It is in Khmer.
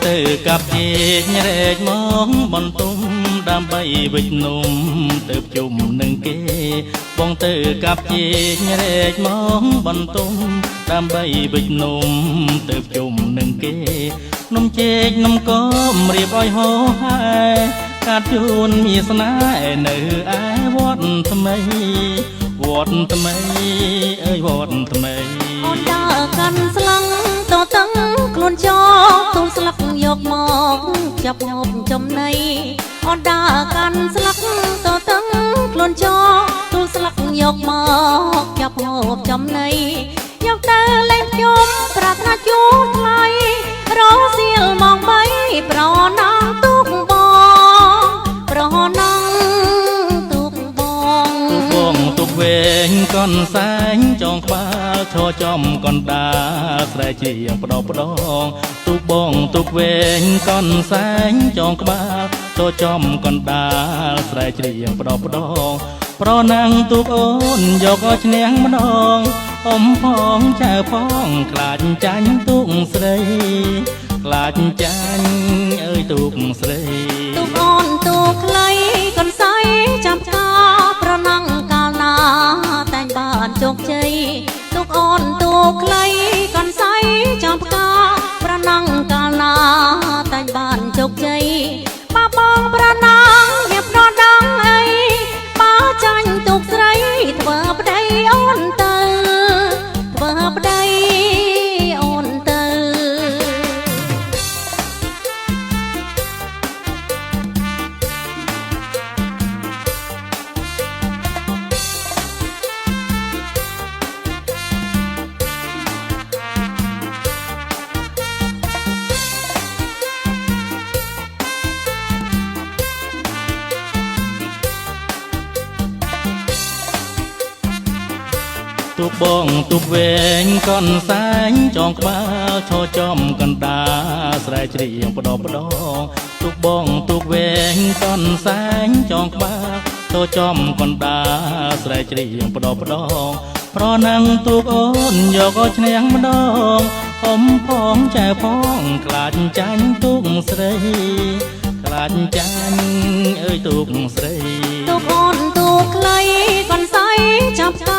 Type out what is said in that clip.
ទៅកាប់ជាញរែកមកបន្ទុំដើម្បីវិចនំទៅជុំនឹងគេបងទៅកាប់ជាញរែកមកបន្ទុំដើម្បីវិចនំទៅជុំនឹងគេនំជែកនំកមរៀបឲ្យហោហើយកាត់ជូនមានស្នេហ៍នៅឯវត្តថ្មីវត្តថ្មីអើយវត្តថ្មីអូនដើរកាន់ស្លឹងតតឹងខ្លួនចោទូលស្លឹកយកមកចាប់ហូបចំណីអូនដើរកាន់ស្លឹកតតឹងខ្លួនចោទូលស្លឹកយកមកចាប់ហូបចំណីយកទៅលេងជុំប្រាថ្នាជួថ្លៃរសៀលមកបីប្រណាំងទុកបងប្រណាំងទុកបងទុកវែងកនសែងចងក្បាលឈរចំកណ្ដាលស្រែជាផ្ដោផ្ដងទុកបងទុកវែងកនសែងចងក្បាលឈរចំកណ្ដាលស្រែជ្រៀងផ្ដោផ្ដងប្រណាំងទុកអូនយកឲ្យឈ្នះម្ដងអ៊ំផងចៅផងខ្លាចចាញ់ទុកស្រីខ្លាចចាញ់អើយទុកស្រីទុកអូនទុកខ្លីកនសៃចាំកាប្រណាំងកាលណាតែងបានជោគជ័យទុកអូនទុកខ្លីកនសៃចាំកាប្រណាំងកាលណាតែងបានជោគជ័យបាបងប្រណាំងវាប្រដាំងអីបើចាញ់ទុកស្រីធ្វើប្តីអូនទៅធ្វើប្តីអូនទៅទុកបងទុកវែងកនសែងចងក្បាលឈរចំកណ្ដាលស្រែជ្រៀងផ្ដោផ្ដងទុកបងទុកវែងកនសែងចងក្បាលឈរចំកណ្ដាលស្រែជ្រៀងផ្ដោផ្ដងប្រណាំងទុកអូនយកឲ្យឈ្នះម្ដងអ៊ំផងចៅផងខ្លាចចាញ់ទុកស្រីខ្លាចចាញ់អើយទុកស្រីទុកអូនទុកខ្លីកនសៃចាប់